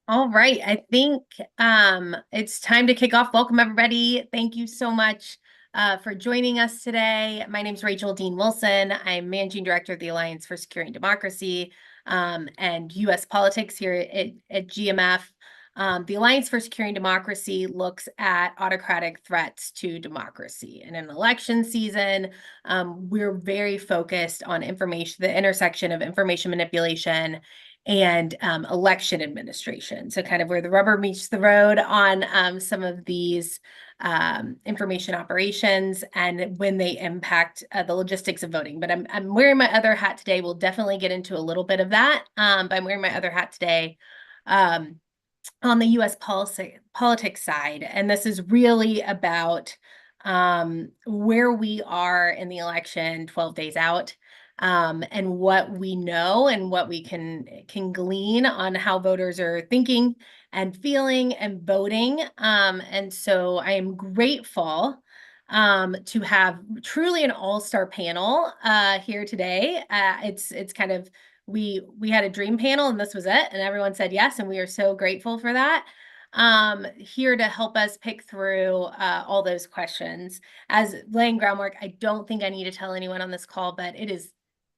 All right, I think it's time to kick off. Welcome, everybody. Thank you so much for joining us today. My name is Rachel Dean Wilson. I'm Managing Director of the Alliance for Securing Democracy and U.S. Politics here at GMF. The Alliance for Securing Democracy looks at autocratic threats to democracy. In an election season, we're very focused on information, the intersection of information manipulation and election administration. So kind of where the rubber meets the road on some of these information operations and when they impact the logistics of voting. But I'm wearing my other hat today. We'll definitely get into a little bit of that. But I'm wearing my other hat today on the U.S. politics side. And this is really about where we are in the election 12 days out. And what we know and what we can glean on how voters are thinking and feeling and voting. And so I am grateful to have truly an all-star panel here today. It's kind of we had a dream panel and this was it, and everyone said yes, and we are so grateful for that. Here to help us pick through all those questions. As laying groundwork, I don't think I need to tell anyone on this call, but it's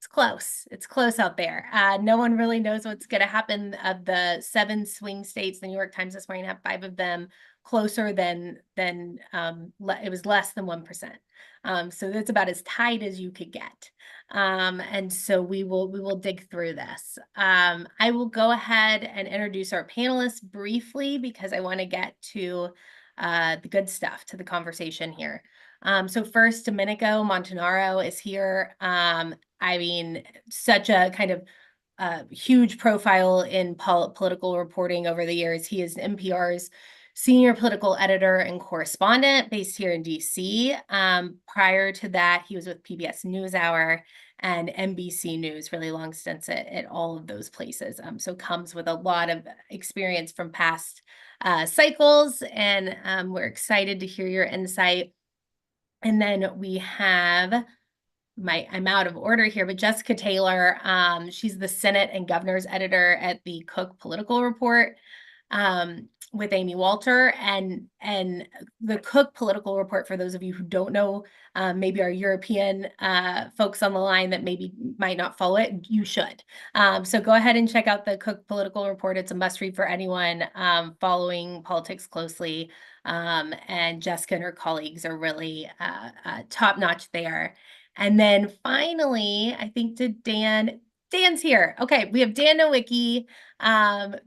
close. It's close out there. No one really knows what's going to happen. Of the 7 swing states, the New York Times this morning have 5 of them closer than it was less than 1%. So that's about as tight as you could get. And so we will dig through this. I will go ahead and introduce our panelists briefly because I want to get to the good stuff, to the conversation here. So first, Domenico Montanaro is here. I mean, such a kind of huge profile in political reporting over the years. He is NPR's senior political editor and correspondent based here in DC. Prior to that, he was with PBS NewsHour and NBC News, really long stints at all of those places. So comes with a lot of experience from past cycles, and we're excited to hear your insight. And then we have I'm out of order here, but Jessica Taylor, she's the Senate and Governor's editor at the Cook Political Report with Amy Walter. And the Cook Political Report, for those of you who don't know, maybe our European folks on the line that maybe might not follow it, you should. So go ahead and check out the Cook Political Report. It's a must read for anyone following politics closely. And Jessica and her colleagues are really top notch there. And then finally, I think Dan's here. Okay, we have Dan Nowicki,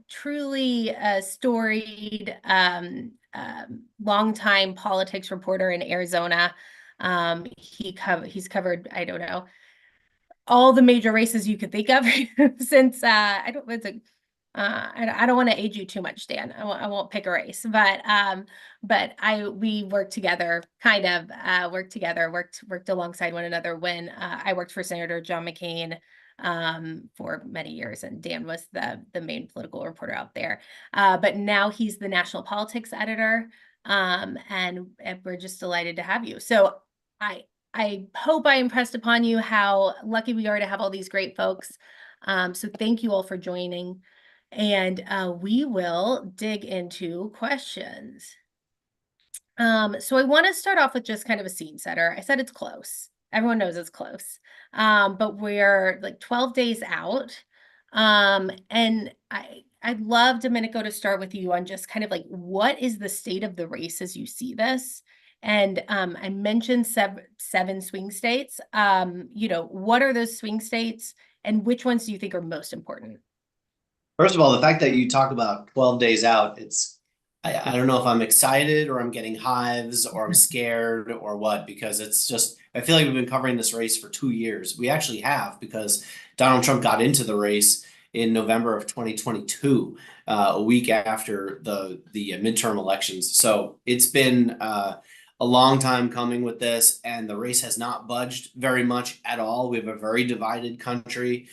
truly a storied, longtime politics reporter in Arizona. He's covered, I don't know, all the major races you could think of since I don't want to age you too much, Dan. I won't pick a race, but we worked together, worked alongside one another when I worked for Senator John McCain for many years, and Dan was the main political reporter out there. But now he's the national politics editor, and we're just delighted to have you. So I hope I impressed upon you how lucky we are to have all these great folks. So thank you all for joining. And we will dig into questions. So I want to start off with just kind of a scene setter. I said it's close. Everyone knows it's close. But we're like 12 days out. And I'd love, Domenico, to start with you on just kind of like, what is the state of the race as you see this? And I mentioned 7 swing states. What are those swing states and which ones do you think are most important? First of all, the fact that you talk about 12 days out, I don't know if I'm excited or I'm getting hives or I'm scared or what, because I feel like we've been covering this race for 2 years. We actually have, because Donald Trump got into the race in November of 2022, a week after the midterm elections. So it's been a long time coming with this, and the race has not budged very much at all. We have a very divided country.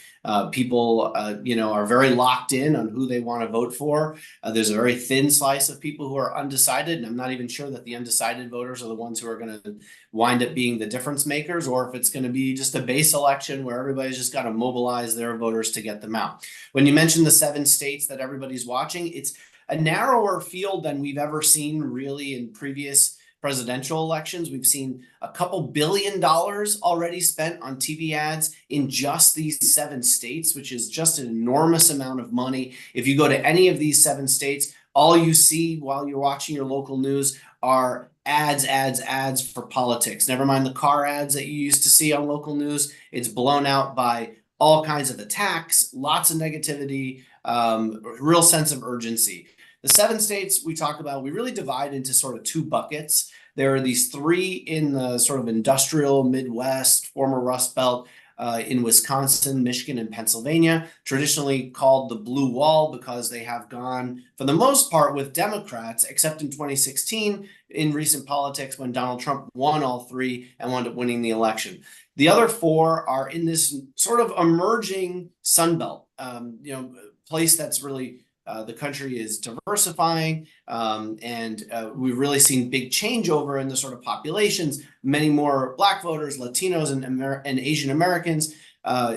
People, are very locked in on who they want to vote for. There's a very thin slice of people who are undecided, and I'm not even sure that the undecided voters are the ones who are going to wind up being the difference makers, or if it's going to be just a base election where everybody's just got to mobilize their voters to get them out. When you mentioned the 7 states that everybody's watching, it's a narrower field than we've ever seen really in previous presidential elections. We've seen a couple $1 billion already spent on TV ads in just these 7 states, which is just an enormous amount of money. If you go to any of these 7 states, all you see while you're watching your local news are ads for politics. Never mind the car ads that you used to see on local news. It's blown out by all kinds of attacks, lots of negativity, real sense of urgency. The 7 states we talk about, we really divide into sort of 2 buckets. There are these 3 in the sort of industrial Midwest, former Rust Belt, in Wisconsin, Michigan, and Pennsylvania, traditionally called the Blue Wall because they have gone, for the most part, with Democrats, except in 2016 in recent politics when Donald Trump won all 3 and wound up winning the election. The other 4 are in this sort of emerging Sunbelt, place that's really the country is diversifying, and we've really seen big changeover in the sort of populations. Many more Black voters, Latinos, and Asian Americans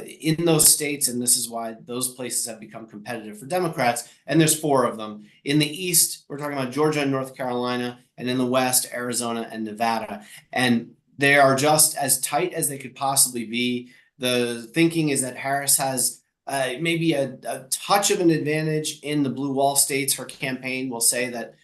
in those states, and this is why those places have become competitive for Democrats. And there's 4 of them. In the East, we're talking about Georgia and North Carolina, and in the West, Arizona and Nevada. And they are just as tight as they could possibly be. The thinking is that Harris has maybe a touch of an advantage in the blue wall states. Her campaign will say that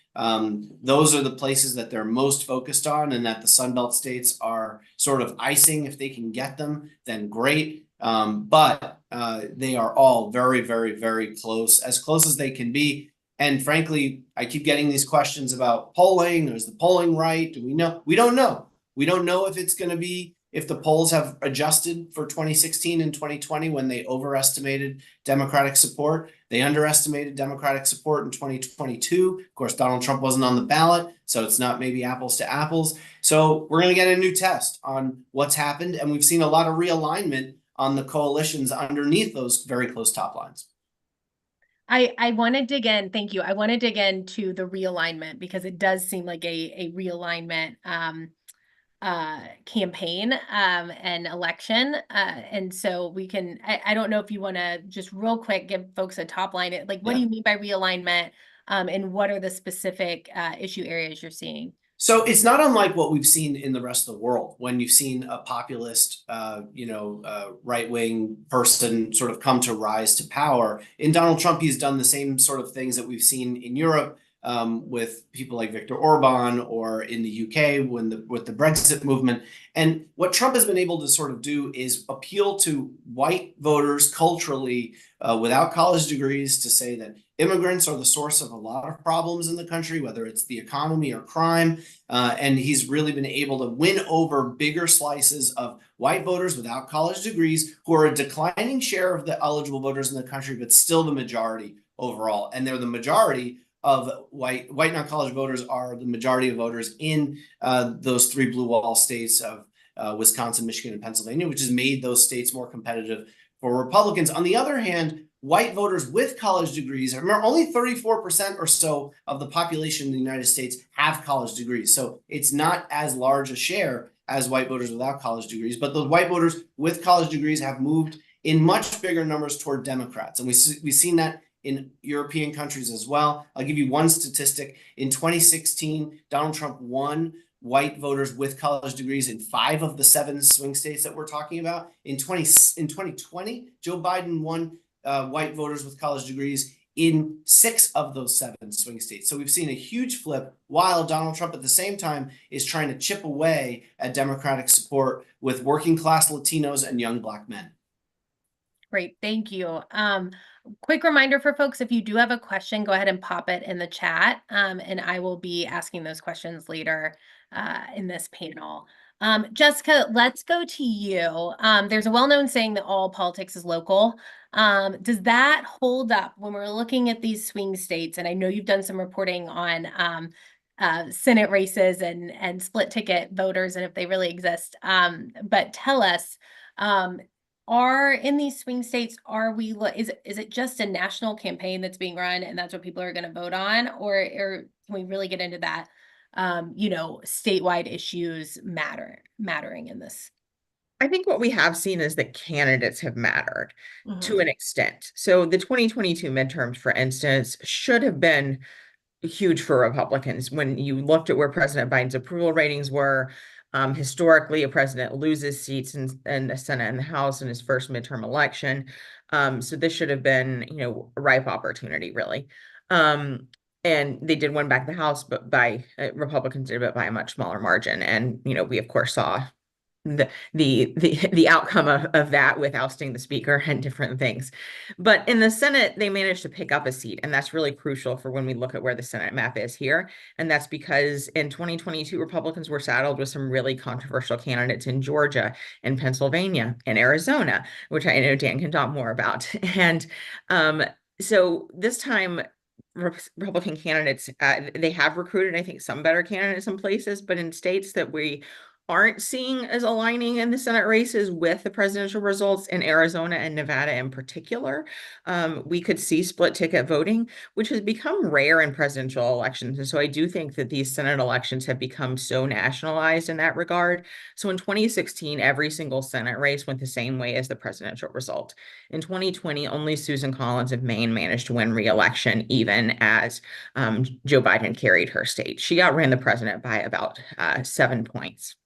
those are the places that they're most focused on, and that the Sunbelt states are sort of icing. If they can get them, then great. But they are all very, very, very close as they can be. And frankly, I keep getting these questions about polling. Is the polling right? Do we know? We don't know. We don't know if it's going to be, if the polls have adjusted for 2016 and 2020 when they overestimated Democratic support. They underestimated Democratic support in 2022. Of course, Donald Trump wasn't on the ballot, so it's not maybe apples to apples. So we're going to get a new test on what's happened, and we've seen a lot of realignment on the coalitions underneath those very close top lines. I want to dig in. Thank you. I want to dig into the realignment because it does seem like a realignment campaign and election. And so we can, I don't know if you want to just real quick give folks a top line. Like, what do you mean by realignment? And what are the specific issue areas you're seeing? So it's not unlike what we've seen in the rest of the world when you've seen a populist, right-wing person sort of come to rise to power. In Donald Trump, he's done the same sort of things that we've seen in Europe with people like Viktor Orban, or in the UK with the Brexit movement. And what Trump has been able to sort of do is appeal to white voters culturally without college degrees, to say that immigrants are the source of a lot of problems in the country, whether it's the economy or crime. And he's really been able to win over bigger slices of white voters without college degrees, who are a declining share of the eligible voters in the country, but still the majority overall. And they're the majority of white non-college voters, are the majority of voters in those 3 blue wall states of Wisconsin, Michigan, and Pennsylvania, which has made those states more competitive for Republicans. On the other hand, white voters with college degrees, remember, only 34% or so of the population in the United States have college degrees. So it's not as large a share as white voters without college degrees, but those white voters with college degrees have moved in much bigger numbers toward Democrats. And we've seen that in European countries as well. I'll give you one statistic. In 2016, Donald Trump won white voters with college degrees in 5 of the 7 swing states that we're talking about. In 2020, Joe Biden won white voters with college degrees in 6 of those 7 swing states. So we've seen a huge flip, while Donald Trump at the same time is trying to chip away at Democratic support with working class Latinos and young Black men. Great, thank you. Quick reminder for folks, if you do have a question, go ahead and pop it in the chat, and I will be asking those questions later in this panel. Jessica, let's go to you. There's a well-known saying that all politics is local. Does that hold up when we're looking at these swing states? And I know you've done some reporting on Senate races and split ticket voters and if they really exist. But tell us, are in these swing states, is it just a national campaign that's being run and that's what people are going to vote on, or can we really get into that? Statewide issues mattering in this. I think what we have seen is that candidates have mattered to Mhm. an extent. So the 2022 midterms, for instance, should have been huge for Republicans. When you looked at where President Biden's approval ratings were, historically, a president loses seats in the Senate and the House in his first midterm election. So this should have been, a ripe opportunity, really. Um, and they did win back the House, but Republicans did it by a much smaller margin. And, we of course saw the outcome of that with ousting the speaker and different things. But in the Senate, they managed to pick up a seat, and that's really crucial for when we look at where the Senate map is here. And that's because in 2022, Republicans were saddled with some really controversial candidates in Georgia and Pennsylvania and Arizona, which I know Dan can talk more about. And so this time, Republican candidates, they have recruited, I think, some better candidates in places, but in states that we aren't seeing as aligning in the Senate races with the presidential results in Arizona and Nevada in particular. We could see split ticket voting, which has become rare in presidential elections. And so I do think that these Senate elections have become so nationalized in that regard. So in 2016, every single Senate race went the same way as the presidential result. In 2020, only Susan Collins of Maine managed to win re-election, even as Joe Biden carried her state. She outran the president by about 7 points.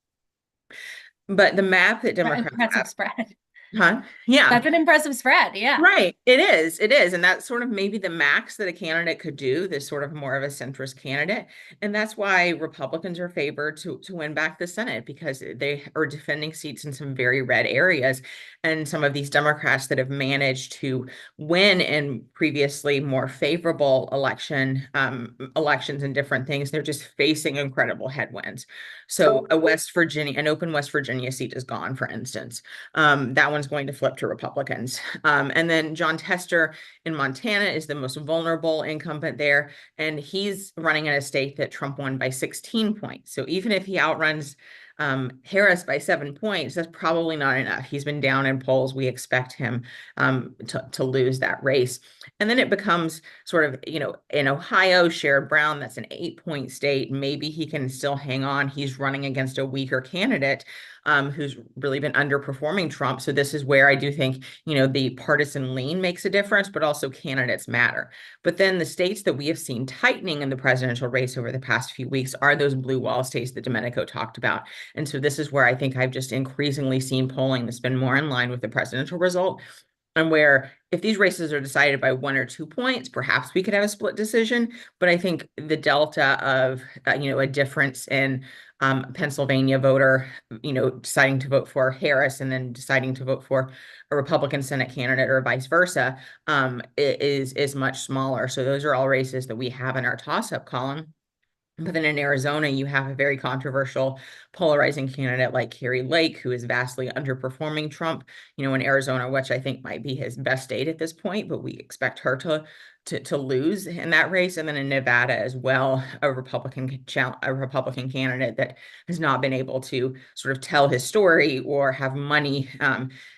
But the map that Democrats Impressive have, spread. huh? Yeah. That's an impressive spread. Yeah. Right. It is. It is. And that's sort of maybe the max that a candidate could do, this sort of more of a centrist candidate. And that's why Republicans are favored to win back the Senate, because they are defending seats in some very red areas. And some of these Democrats that have managed to win in previously more favorable elections and different things, they're just facing incredible headwinds. So an open West Virginia seat is gone, for instance. That one's going to flip to Republicans. And then John Tester in Montana is the most vulnerable incumbent there. And he's running in a state that Trump won by 16 points. So even if he outruns Harris by 7 points, that's probably not enough. He's been down in polls. We expect him to lose that race. And then it becomes sort of, in Ohio, Sherrod Brown, that's an 8-point state. Maybe he can still hang on. He's running against a weaker candidate who's really been underperforming Trump. So this is where I do think, the partisan lean makes a difference, but also candidates matter. But then the states that we have seen tightening in the presidential race over the past few weeks are those blue wall states that Domenico talked about. And so this is where I think I've just increasingly seen polling that's been more in line with the presidential result. And where if these races are decided by 1 or 2 points, perhaps we could have a split decision. But I think the delta of, a difference in Pennsylvania voter, deciding to vote for Harris and then deciding to vote for a Republican Senate candidate or vice versa, is much smaller. So those are all races that we have in our toss-up column. But then in Arizona, you have a very controversial, polarizing candidate like Carrie Lake, who is vastly underperforming Trump, in Arizona, which I think might be his best state at this point, but we expect her to lose in that race. And then in Nevada as well, a Republican candidate that has not been able to sort of tell his story or have money.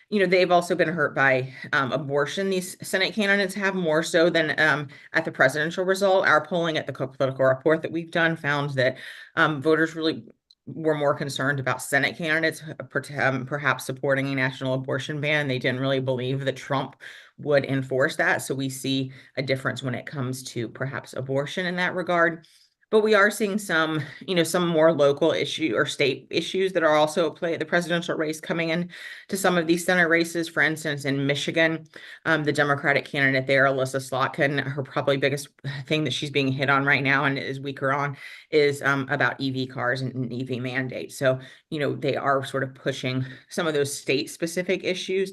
They've also been hurt by abortion. These Senate candidates have more so than at the presidential result. Our polling at the political report that we've done found that voters really were more concerned about Senate candidates perhaps supporting a national abortion ban. They didn't really believe that Trump would enforce that. So we see a difference when it comes to perhaps abortion in that regard. But we are seeing some more local issue or state issues that are also at play at the presidential race coming in to some of these Senate races. For instance, in Michigan, the Democratic candidate there, Alyssa Slotkin, her probably biggest thing that she's being hit on right now and is weaker on is about EV cars and EV mandates. So, they are sort of pushing some of those state specific issues.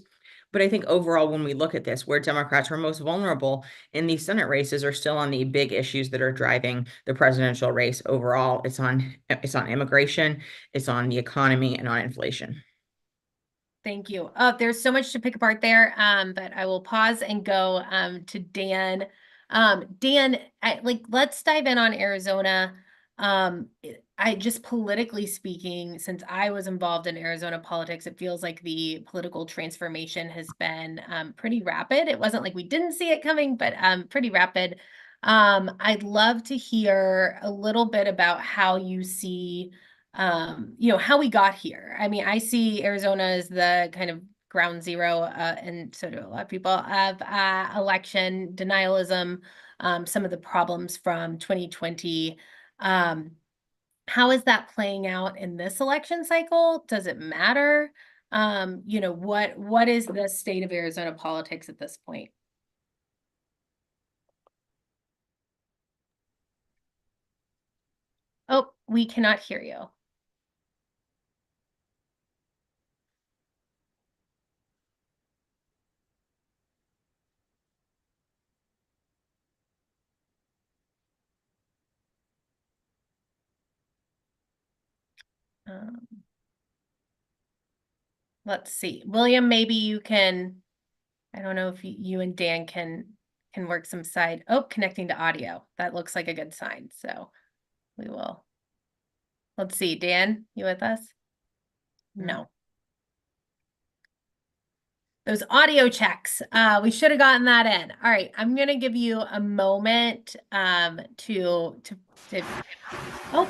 But I think overall, when we look at this, where Democrats are most vulnerable in these Senate races are still on the big issues that are driving the presidential race overall. It's on immigration, it's on the economy, and on inflation. Thank you. There's so much to pick apart there, but I will pause and go to Dan. Dan, let's dive in on Arizona. I just politically speaking, since I was involved in Arizona politics, it feels like the political transformation has been pretty rapid. It wasn't like we didn't see it coming, but pretty rapid. I'd love to hear a little bit about how you see, how we got here. I mean, I see Arizona as the kind of ground zero, and so do a lot of people, of election denialism, some of the problems from 2020. Um, how is that playing out in this election cycle? Does it matter? What is the state of Arizona politics at this point? Oh, we cannot hear you. Um, let's see. William, maybe you can, I don't know if you and Dan can work some side. Oh, connecting to audio. That looks like a good sign. So we will. Let's see. Dan, you with us? No. Those audio checks. We should have gotten that in. All right, I'm gonna give you a moment to oh,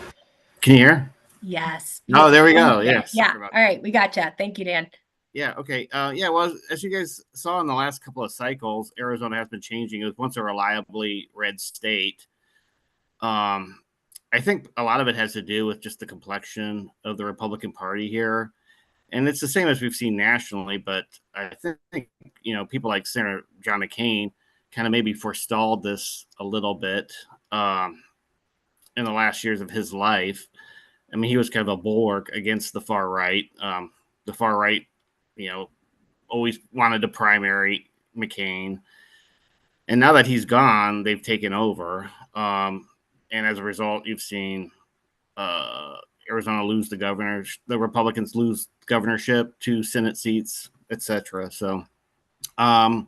Can you hear? yes. Oh, there we beautiful. go. Yeah. Yeah. Sorry about All right, we gotcha. Thank you, Dan. Yeah. Okay. Yeah. Well, as you guys saw in the last couple of cycles, Arizona has been changing. It was once a reliably red state. I think a lot of it has to do with just the complexion of the Republican Party here, and it's the same as we've seen nationally. But I think people like Senator John McCain kind of maybe forestalled this a little bit in the last years of his life. I mean, he was kind of a bulwark against the far right. The far right, you know, always wanted to primary McCain. And now that he's gone, they've taken over. And as a result, you've seen Arizona lose the governor, the Republicans lose governorship, 2 Senate seats, etc. So, and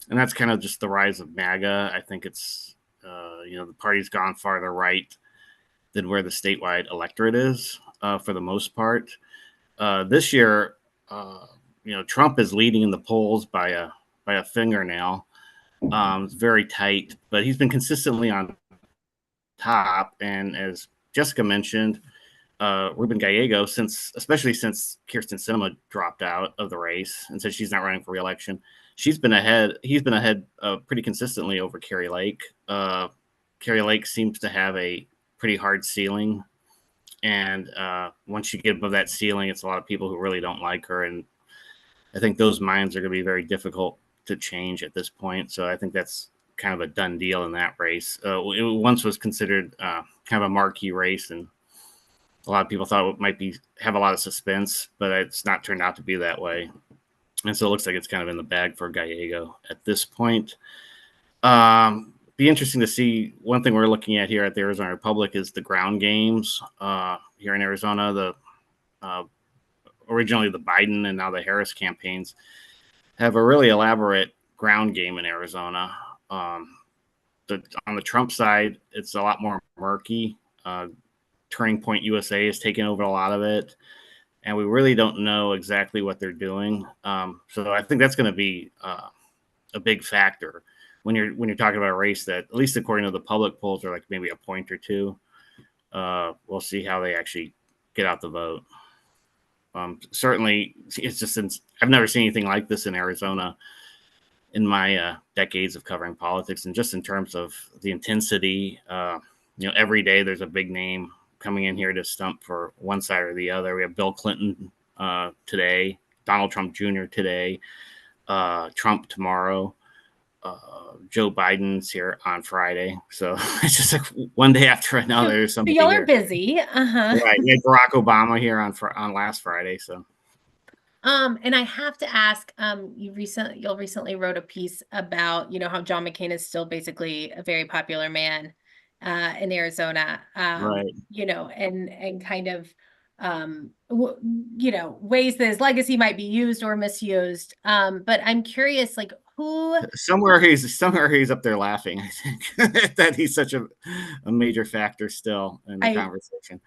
that's kind of just the rise of MAGA. I think it's, the party's gone farther right than where the statewide electorate is for the most part. This year, Trump is leading in the polls by a fingernail. It's very tight, but he's been consistently on top. And as Jessica mentioned, Ruben Gallego, especially since Kirsten Sinema dropped out of the race and said she's not running for reelection, he's been ahead pretty consistently over Kari Lake. Kari Lake seems to have a pretty hard ceiling. And once you get above that ceiling, it's a lot of people who really don't like her. And I think those minds are going to be very difficult to change at this point. So I think that's kind of a done deal in that race. It once was considered kind of a marquee race, and a lot of people thought it might have a lot of suspense, but it's not turned out to be that way. And so it looks like it's kind of in the bag for Gallego at this point. Be interesting to see. One thing we're looking at here at the Arizona Republic is the ground games here in Arizona. Originally the Biden and now the Harris campaigns have a really elaborate ground game in Arizona. On the Trump side, it's a lot more murky. Turning Point USA has taken over a lot of it, and we really don't know exactly what they're doing. So I think that's going to be a big factor when you're talking about a race that, at least according to the public polls, are like maybe a point or two. We'll see how they actually get out the vote. Certainly, it's just I've never seen anything like this in Arizona in my decades of covering politics, and just in terms of the intensity. Every day there's a big name coming in here to stump for one side or the other. We have Bill Clinton today, Donald Trump Jr. today, Trump tomorrow. Joe Biden's here on Friday, so it's just like one day after another. There's somebody Y'all here. are busy. Right, we had Barack Obama here on last Friday. So, and I have to ask, you recently wrote a piece about how John McCain is still basically a very popular man in Arizona. right. And kind of ways that his legacy might be used or misused. But I'm curious, like, who somewhere he's up there laughing, I think, that he's such a major factor still in the conversation.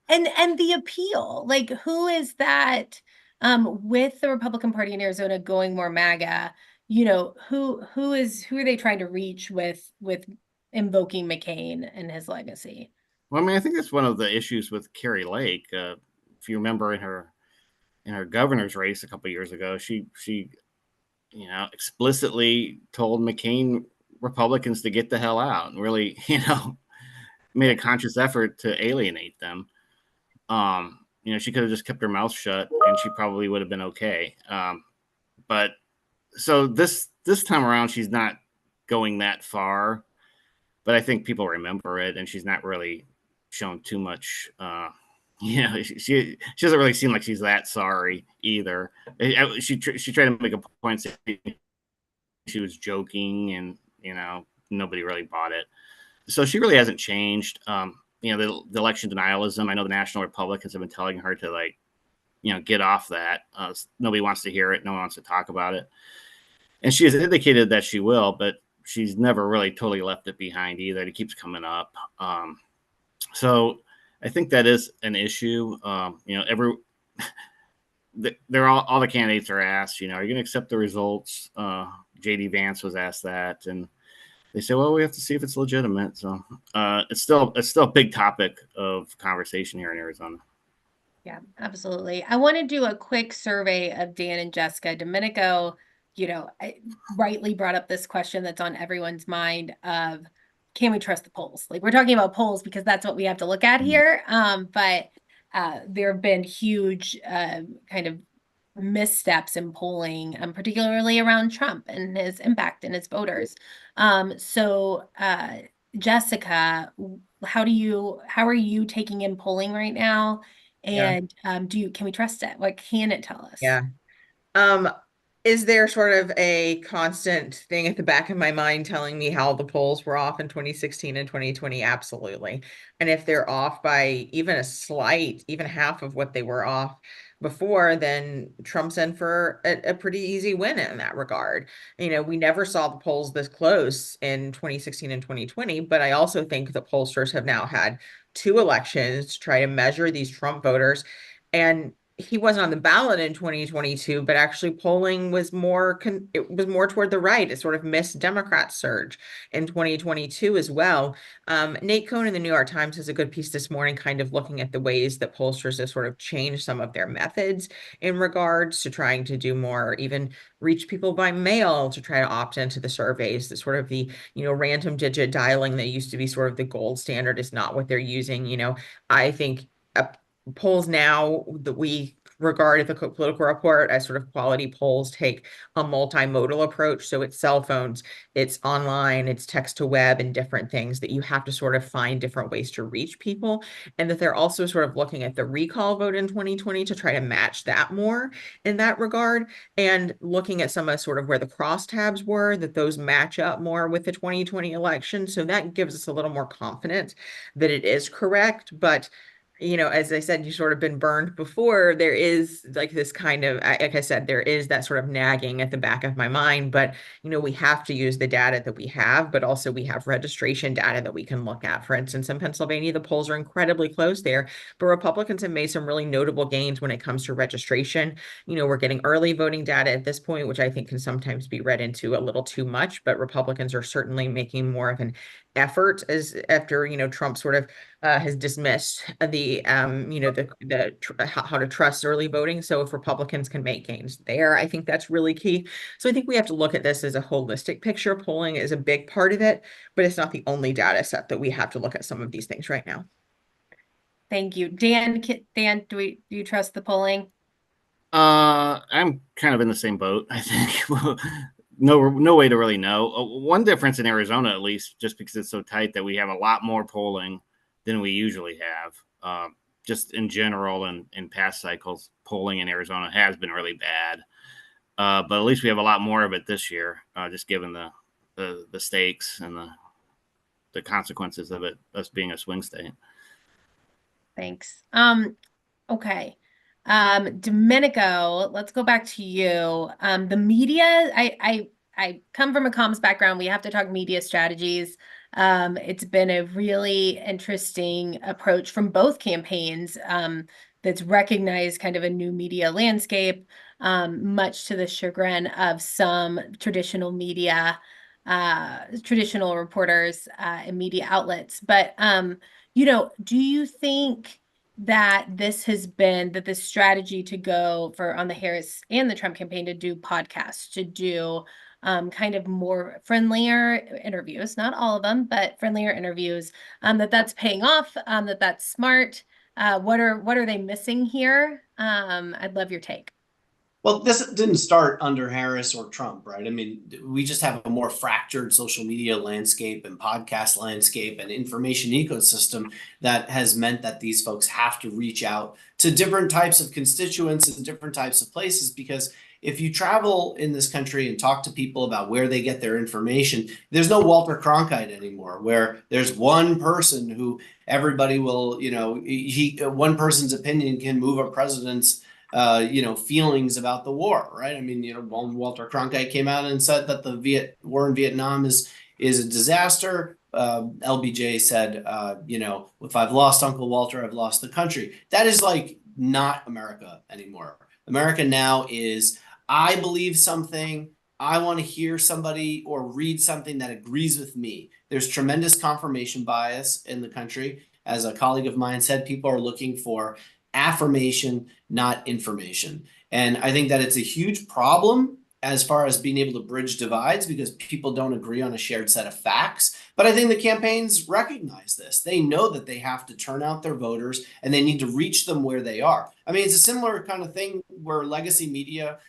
And the appeal, like who is that with the Republican Party in Arizona going more MAGA, you know, who are they trying to reach with invoking McCain and his legacy? Well, I mean, I think that's one of the issues with Carrie Lake. If you remember in her governor's race a couple of years ago, she explicitly told McCain Republicans to get the hell out and really, made a conscious effort to alienate them. She could have just kept her mouth shut and she probably would have been okay. But so this time around, she's not going that far, but I think people remember it, and she's not really shown too much. She doesn't really seem like she's that sorry either. She tried to make a point saying she was joking, and nobody really bought it. So she really hasn't changed. The election denialism. I know the National Republicans have been telling her to get off that. Nobody wants to hear it. No one wants to talk about it. And she has indicated that she will, but she's never really totally left it behind either. It keeps coming up. So I think that is an issue. They're all the candidates are asked, are you going to accept the results? J.D. Vance was asked that, and they say, well, we have to see if it's legitimate. So it's still a big topic of conversation here in Arizona. Yeah, absolutely. I want to do a quick survey of Dan and Jessica. Domenico, rightly brought up this question that's on everyone's mind of, can we trust the polls? Like, we're talking about polls because that's what we have to look at here. But there have been huge kind of missteps in polling, particularly around Trump and his impact and his voters. So Jessica, how are you taking in polling right now? And can we trust it? What can it tell us? Yeah. Is there sort of a constant thing at the back of my mind telling me how the polls were off in 2016 and 2020? Absolutely. And if they're off by even even half of what they were off before, then Trump's in for a pretty easy win in that regard. We never saw the polls this close in 2016 and 2020, but I also think the pollsters have now had two elections to try to measure these Trump voters. And he wasn't on the ballot in 2022, but actually polling was more toward the right. It sort of missed Democrat surge in 2022 as well. Nate Cohn in the New York Times has a good piece this morning, kind of looking at the ways that pollsters have sort of changed some of their methods in regards to trying to do more, even reach people by mail to try to opt into the surveys. The sort of the random digit dialing that used to be sort of the gold standard is not what they're using. I think polls now that we regard as a political report as sort of quality polls take a multimodal approach. So it's cell phones, it's online, it's text to web, and different things that you have to sort of find different ways to reach people. And that they're also sort of looking at the recall vote in 2020 to try to match that more in that regard, and looking at some of sort of where the crosstabs were, that those match up more with the 2020 election. So that gives us a little more confidence that it is correct. But as I said, you sort of been burned before. There is like this kind of, like I said, there is that sort of nagging at the back of my mind, but we have to use the data that we have, but also we have registration data that we can look at. For instance, in Pennsylvania, the polls are incredibly close there, but Republicans have made some really notable gains when it comes to registration. We're getting early voting data at this point, which I think can sometimes be read into a little too much, but Republicans are certainly making more of an effort as after Trump sort of has dismissed the how to trust early voting. So if Republicans can make gains there, I think that's really key. So I think we have to look at this as a holistic picture. Polling is a big part of it, but it's not the only data set that we have to look at some of these things right now. Thank you. Dan, do you trust the polling? I'm kind of in the same boat, I think. No way to really know. One difference in Arizona, at least, just because it's so tight, that we have a lot more polling than we usually have. Just in general, and in past cycles, polling in Arizona has been really bad. But at least we have a lot more of it this year, just given the stakes and the consequences of it, us being a swing state. Thanks. Okay. Domenico, let's go back to you. The media, I I come from a comms background. We have to talk media strategies. It's been a really interesting approach from both campaigns that's recognized kind of a new media landscape, much to the chagrin of some traditional media, traditional reporters and media outlets. But, do you think that this strategy to go for on the Harris and the Trump campaign to do podcasts, to do kind of more friendlier interviews, not all of them, but friendlier interviews, that's paying off, that's smart? What are they missing here? I'd love your take. Well, this didn't start under Harris or Trump, right? I mean, we just have a more fractured social media landscape and podcast landscape and information ecosystem that has meant that these folks have to reach out to different types of constituents and different types of places. Because if you travel in this country and talk to people about where they get their information, there's no Walter Cronkite anymore, where there's one person who everybody will, one person's opinion can move a president's feelings about the war, right? I mean, Walter Cronkite came out and said that the war in Vietnam is a disaster. LBJ said, if I've lost Uncle Walter, I've lost the country. That is like not America anymore. America now is, I believe something, I want to hear somebody or read something that agrees with me. There's tremendous confirmation bias in the country. As a colleague of mine said, people are looking for affirmation, not information. And I think that it's a huge problem as far as being able to bridge divides because people don't agree on a shared set of facts. But I think the campaigns recognize this. They know that they have to turn out their voters and they need to reach them where they are. I mean, it's a similar kind of thing where legacy media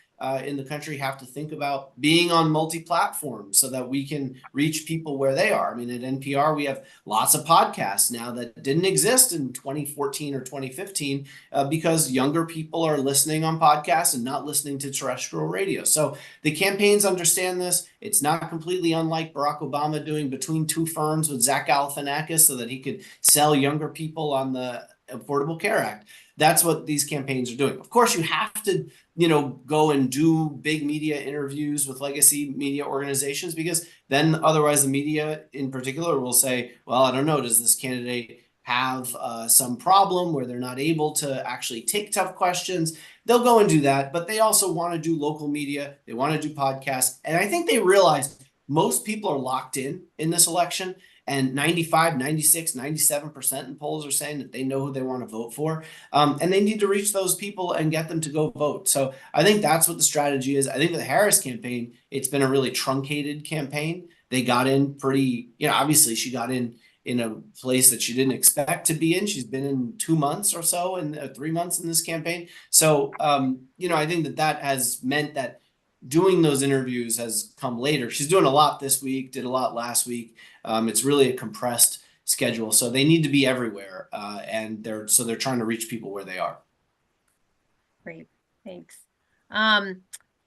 in the country have to think about being on multi-platform so that we can reach people where they are. I mean, at NPR, we have lots of podcasts now that didn't exist in 2014 or 2015 because younger people are listening on podcasts and not listening to terrestrial radio. So the campaigns understand this. It's not completely unlike Barack Obama doing Between Two Ferns with Zach Galifianakis so that he could sell younger people on the Affordable Care Act. That's what these campaigns are doing. Of course, you have to, go and do big media interviews with legacy media organizations because then otherwise the media in particular will say, well, I don't know, does this candidate have some problem where they're not able to actually take tough questions? They'll go and do that, but they also want to do local media. They want to do podcasts. And I think they realize most people are locked in this election. And 95, 96, 97% in polls are saying that they know who they want to vote for. And they need to reach those people and get them to go vote. So I think that's what the strategy is. I think with the Harris campaign, it's been a really truncated campaign. They got in pretty, obviously she got in a place that she didn't expect to be in. She's been in 2 months or so and 3 months in this campaign. So, I think that has meant that doing those interviews has come later. She's doing a lot this week, did a lot last week. It's really a compressed schedule. So they need to be everywhere. And they're trying to reach people where they are. Great. Thanks.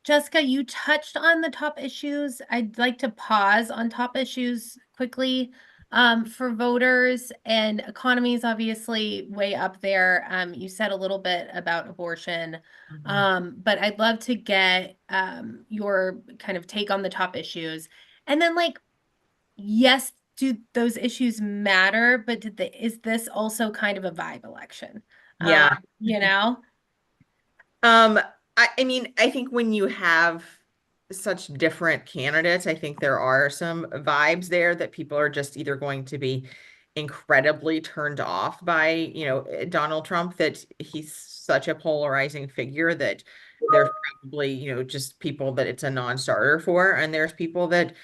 Jessica, you touched on the top issues. I'd like to pause on top issues quickly for voters, and economy is obviously way up there. You said a little bit about abortion, but I'd love to get your kind of take on the top issues. And then yes, do those issues matter, but is this also kind of a vibe election? Yeah. I mean, I think when you have such different candidates, I think there are some vibes there that people are just either going to be incredibly turned off by, Donald Trump, that he's such a polarizing figure that there's probably, just people that it's a non-starter for. And there's people that,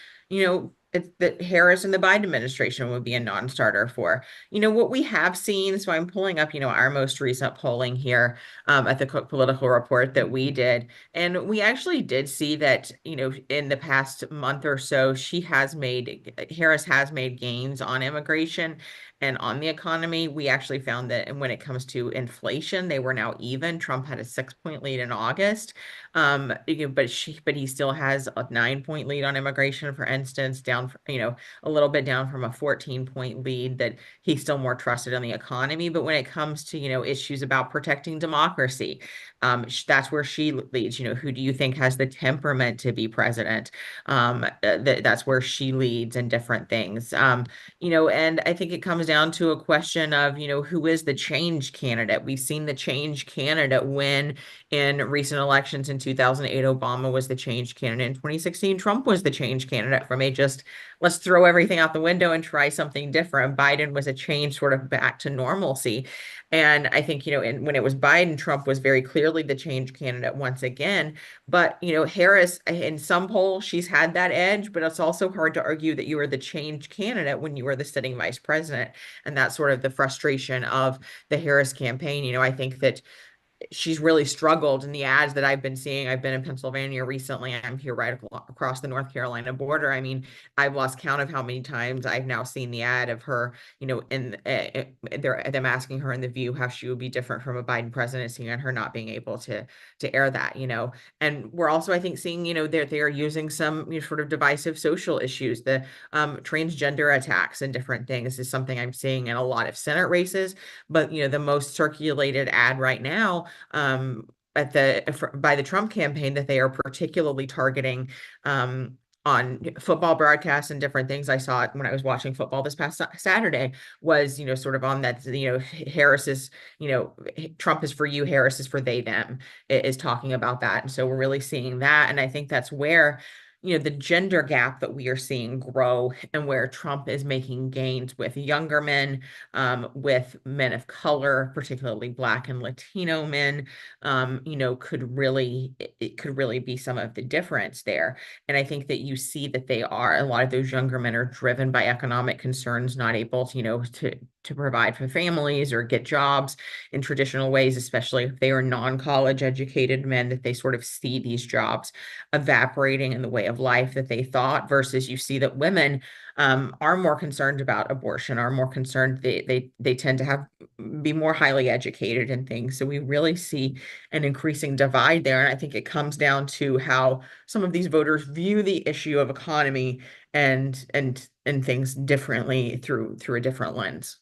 that Harris and the Biden administration would be a non-starter for. What we have seen, so I'm pulling up, our most recent polling here at the Cook Political Report that we did. And we actually did see that, in the past month or so, Harris has made gains on immigration. and on the economy. We actually found that, and when it comes to inflation, they were now even. Trump had a 6-point lead in August, but he still has a 9-point lead on immigration, for instance, down, a little bit down from a 14-point lead that he's still more trusted on the economy. But when it comes to, issues about protecting democracy, that's where she leads. Who do you think has the temperament to be president? That's where she leads in different things. And I think it comes down to a question of, who is the change candidate? We've seen the change candidate win in recent elections. In 2008, Obama was the change candidate. In 2016, Trump was the change candidate from a just, let's throw everything out the window and try something different. Biden was a change sort of back to normalcy. And I think, and when it was Biden, Trump was very clearly the change candidate once again. But, Harris, in some polls, she's had that edge, but it's also hard to argue that you were the change candidate when you were the sitting vice president. And that's sort of the frustration of the Harris campaign. I think that she's really struggled in the ads that I've been seeing. I've been in Pennsylvania recently. I'm here right across the North Carolina border. I mean, I've lost count of how many times I've now seen the ad of her, in them asking her in The View how she would be different from a Biden presidency, and her not being able to air that. And we're also, I think, seeing, they are using some sort of divisive social issues. The transgender attacks and different things is something I'm seeing in a lot of Senate races. But the most circulated ad right now, by the Trump campaign, that they are particularly targeting on football broadcasts and different things. I saw it when I was watching football this past Saturday, was sort of on that, Harris is, Trump is for you, Harris is for they, them, is talking about that. And so we're really seeing that. And I think that's where the gender gap that we are seeing grow, and where Trump is making gains with younger men, with men of color, particularly Black and Latino men, it could really be some of the difference there. And I think that you see that a lot of those younger men are driven by economic concerns, not able to, to provide for families or get jobs in traditional ways, especially if they are non-college educated men, that they sort of see these jobs evaporating in the way of life that they thought, versus you see that women are more concerned about abortion, are more concerned, they tend to be more highly educated and things. So we really see an increasing divide there. And I think it comes down to how some of these voters view the issue of economy and things differently through a different lens.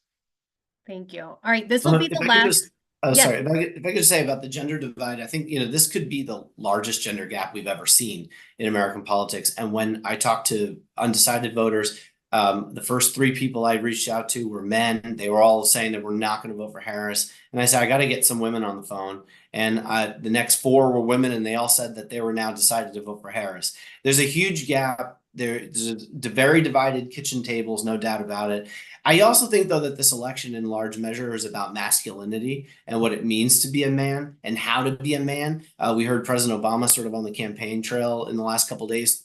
Thank you. All right, this will be If the I could last. Yes. sorry, if I could say about the gender divide, I think, this could be the largest gender gap we've ever seen in American politics. And when I talk to undecided voters, the first 3 people I reached out to were men. They were all saying that we're not going to vote for Harris. And I said, I got to get some women on the phone. And the next 4 were women, and they all said that they were now decided to vote for Harris. There's a huge gap. There's very divided kitchen tables, no doubt about it. I also think, though, that this election in large measure is about masculinity and what it means to be a man and how to be a man. We heard President Obama sort of on the campaign trail in the last couple of days,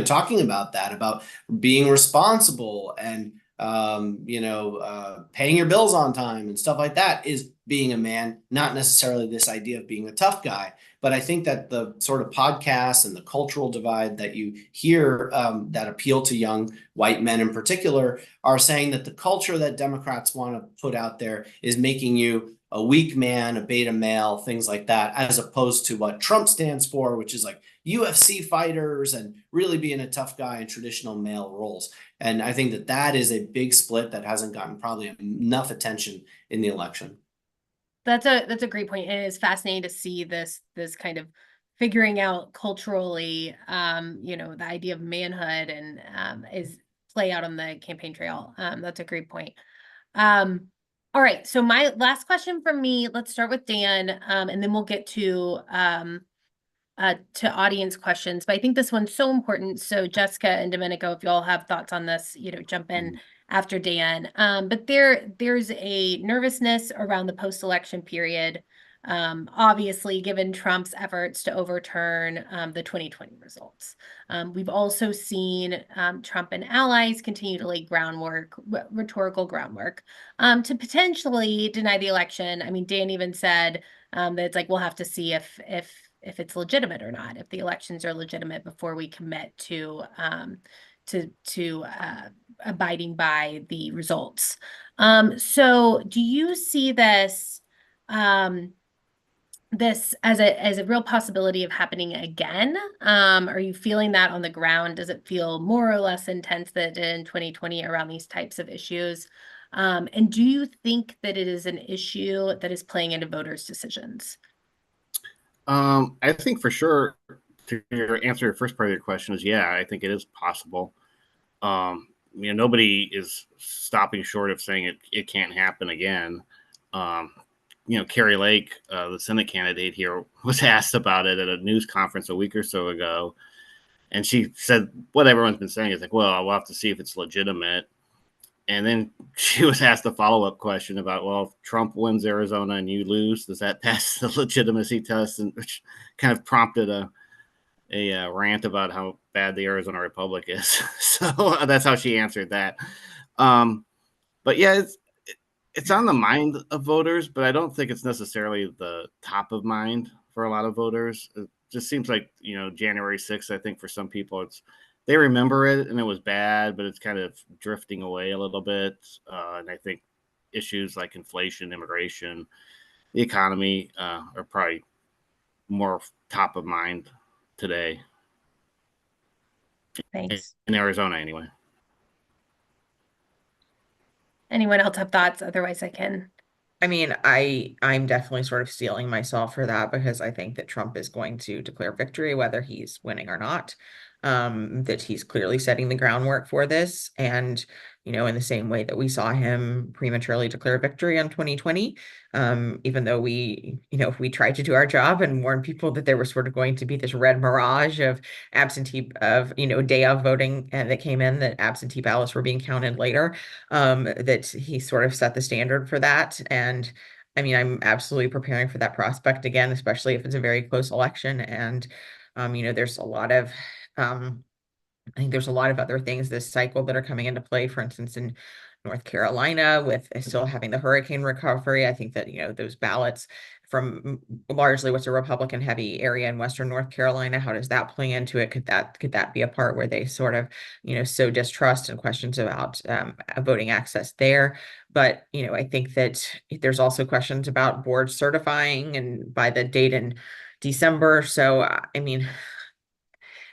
talking about that, about being responsible and, paying your bills on time and stuff like that is being a man, not necessarily this idea of being a tough guy. But I think that the sort of podcasts and the cultural divide that you hear that appeal to young white men in particular are saying that the culture that Democrats want to put out there is making you a weak man, a beta male, things like that, as opposed to what Trump stands for, which is like UFC fighters and really being a tough guy in traditional male roles. And I think that that is a big split that hasn't gotten probably enough attention in the election. That's a great point. It is fascinating to see this kind of figuring out culturally, the idea of manhood and is play out on the campaign trail. That's a great point. All right, so my last question from me, let's start with Dan, and then we'll get to audience questions. But I think this one's so important. So Jessica and Domenico, if you all have thoughts on this, jump in after Dan. But there's a nervousness around the post-election period, obviously, given Trump's efforts to overturn the 2020 results. We've also seen Trump and allies continue to lay rhetorical groundwork, to potentially deny the election. I mean, Dan even said that it's like, we'll have to see if it's legitimate or not, if the elections are legitimate before we commit to abiding by the results. So do you see this this as a real possibility of happening again? Are you feeling that on the ground? Does it feel more or less intense than it did in 2020 around these types of issues? And do you think that it is an issue that is playing into voters' decisions? I think for sure, to answer your first part of your question is, yeah, I think it is possible. Nobody is stopping short of saying it can't happen again. Carrie Lake, the Senate candidate here, was asked about it at a news conference a week or so ago. And she said what everyone's been saying is like, well, we'll have to see if it's legitimate. And then she was asked a follow-up question about, well, if Trump wins Arizona and you lose, does that pass the legitimacy test? And which kind of prompted a rant about how bad the Arizona Republic is. So that's how she answered that. But yeah, it's on the mind of voters, but I don't think it's necessarily the top of mind for a lot of voters. It just seems like, January 6th, I think for some people, they remember it and it was bad, but it's kind of drifting away a little bit. And I think issues like inflation, immigration, the economy are probably more top of mind today. Thanks. In Arizona, anyway. Anyone else have thoughts? Otherwise, I can. I mean, I'm definitely sort of steeling myself for that because I think that Trump is going to declare victory, whether he's winning or not. That he's clearly setting the groundwork for this. And, in the same way that we saw him prematurely declare victory on 2020, even though we tried to do our job and warn people that there was sort of going to be this red mirage of day of voting that came in, that absentee ballots were being counted later, that he sort of set the standard for that. And I mean, I'm absolutely preparing for that prospect again, especially if it's a very close election. And, there's a lot of, I think there's a lot of other things this cycle that are coming into play. For instance, in North Carolina, with still having the hurricane recovery, I think that, those ballots from largely what's a Republican heavy area in Western North Carolina, how does that play into it? Could that be a part where they sort of, sow distrust and questions about voting access there? But, I think that there's also questions about board certifying and by the date in December. So, I mean,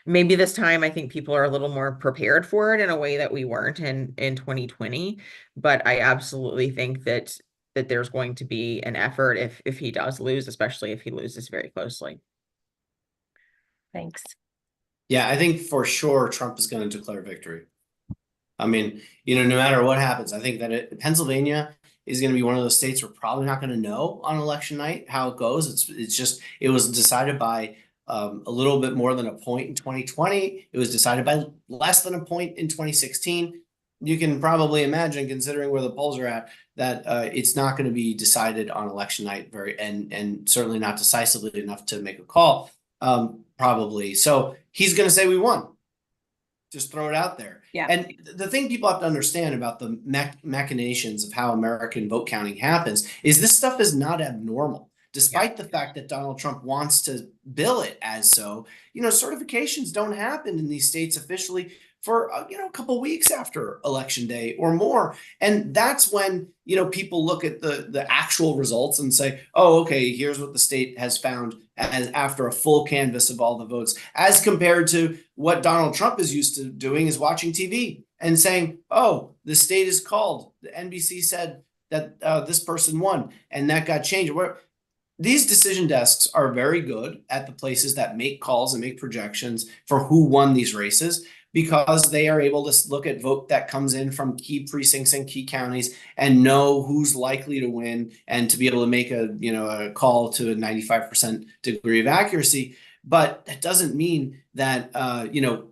maybe this time I think people are a little more prepared for it in a way that we weren't in 2020. But I absolutely think that there's going to be an effort if he does lose, especially if he loses very closely. Thanks. Yeah, I think for sure Trump is going to declare victory. I mean, no matter what happens, I think that Pennsylvania is going to be one of those states we're probably not going to know on election night how it goes. It was decided by a little bit more than a point in 2020. It was decided by less than a point in 2016. You can probably imagine, considering where the polls are at, that it's not going to be decided on election night and certainly not decisively enough to make a call. Probably. So he's going to say we won. Just throw it out there. Yeah. And the thing people have to understand about the machinations of how American vote counting happens is this stuff is not abnormal. Despite the fact that Donald Trump wants to bill it as so, certifications don't happen in these states officially for a couple weeks after election day or more. And that's when, people look at the actual results and say, oh, okay, here's what the state has found as after a full canvass of all the votes, as compared to what Donald Trump is used to doing is watching TV and saying, oh, the state is called. The NBC said that this person won and that got changed. These decision desks are very good at the places that make calls and make projections for who won these races, because they are able to look at vote that comes in from key precincts and key counties and know who's likely to win and to be able to make a call to a 95% degree of accuracy. But that doesn't mean that,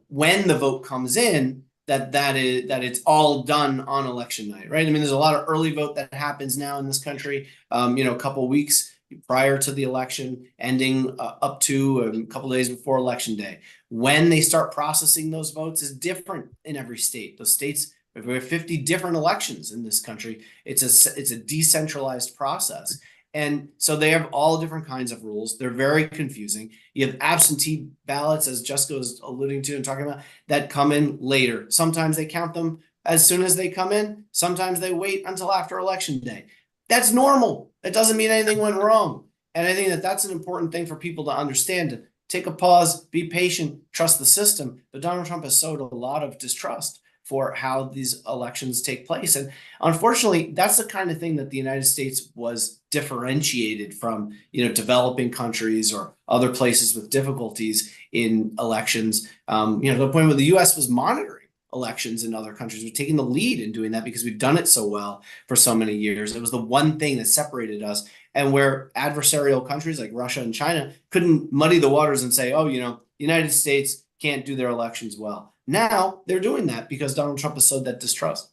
when the vote comes in, that it's all done on election night, right? I mean, there's a lot of early vote that happens now in this country, a couple of weeks prior to the election, ending up to a couple of days before election day. When they start processing those votes is different in every state. Those states, we have 50 different elections in this country. It's a decentralized process. And so they have all different kinds of rules. They're very confusing. You have absentee ballots, as Jessica was alluding to and talking about, that come in later. Sometimes they count them as soon as they come in. Sometimes they wait until after election day. That's normal. It doesn't mean anything went wrong. And I think that that's an important thing for people to understand. To take a pause, be patient, trust the system. But Donald Trump has sowed a lot of distrust for how these elections take place. And unfortunately, that's the kind of thing that the United States was differentiated from, developing countries or other places with difficulties in elections. To the point where the U.S. was monitoring elections in other countries. We're taking the lead in doing that because we've done it so well for so many years. It was the one thing that separated us, and where adversarial countries like Russia and China couldn't muddy the waters and say, oh, the United States can't do their elections well. Now they're doing that because Donald Trump has sowed that distrust.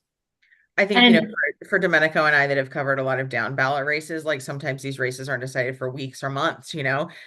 I think, for Domenico and I that have covered a lot of down ballot races, like sometimes these races aren't decided for weeks or months,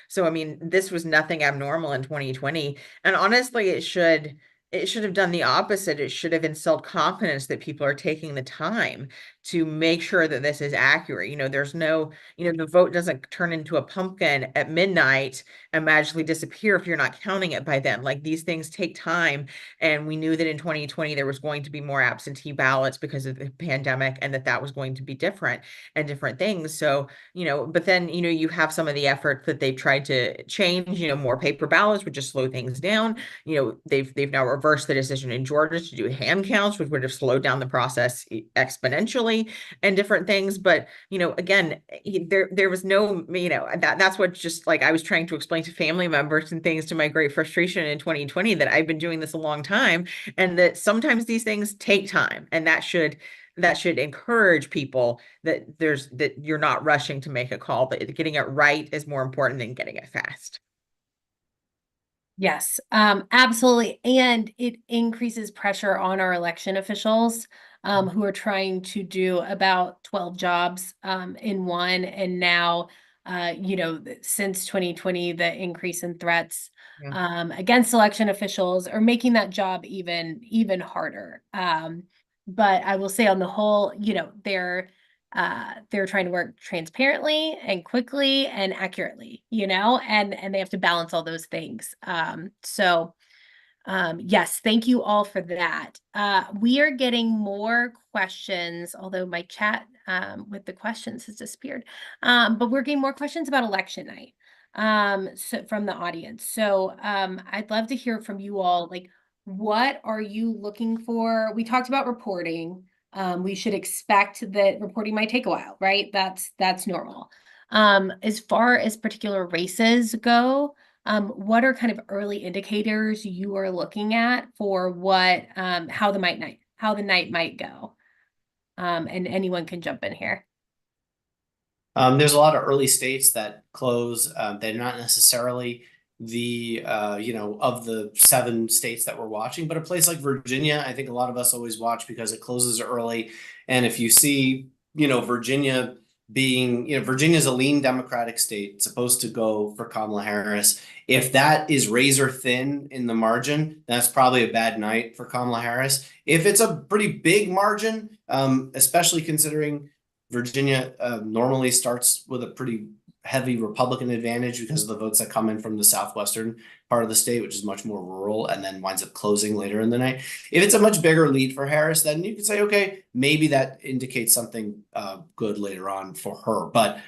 So, I mean, this was nothing abnormal in 2020. And honestly, it should have done the opposite. It should have instilled confidence that people are taking the time to make sure that this is accurate. There's no, the vote doesn't turn into a pumpkin at midnight and magically disappear if you're not counting it by then. Like, these things take time. And we knew that in 2020, there was going to be more absentee ballots because of the pandemic, and that was going to be different and different things. So, but then, you have some of the effort that they've tried to change, more paper ballots would just slow things down. They've now reversed the decision in Georgia to do hand counts, which would have slowed down the process exponentially and different things. But, again, there was no, that's what, just like I was trying to explain to family members and things, to my great frustration in 2020, that I've been doing this a long time, and that sometimes these things take time, and that should encourage people that you're not rushing to make a call, but getting it right is more important than getting it fast. Yes, absolutely. And it increases pressure on our election officials, who are trying to do about 12 jobs in one. And now, since 2020, the increase in threats against election officials are making that job even harder. But I will say, on the whole, they're trying to work transparently and quickly and accurately, and they have to balance all those things. Yes, thank you all for that. We are getting more questions, although my chat with the questions has disappeared. But we're getting more questions about election night so from the audience. So I'd love to hear from you all. Like, what are you looking for? We talked about reporting. We should expect that reporting might take a while, right? That's normal. As far as particular races go, what are kind of early indicators you are looking at for what how the night might go? And anyone can jump in here. There's a lot of early states that close. They're not necessarily the of the 7 states that we're watching, but a place like Virginia, I think a lot of us always watch because it closes early. And if you see, Virginia being, Virginia's a lean Democratic state, it's supposed to go for Kamala Harris. If that is razor thin in the margin, that's probably a bad night for Kamala Harris. If it's a pretty big margin, especially considering Virginia normally starts with a pretty heavy Republican advantage because of the votes that come in from the southwestern part of the state, which is much more rural, and then winds up closing later in the night. If it's a much bigger lead for Harris, then you could say, okay, maybe that indicates something good later on for her. But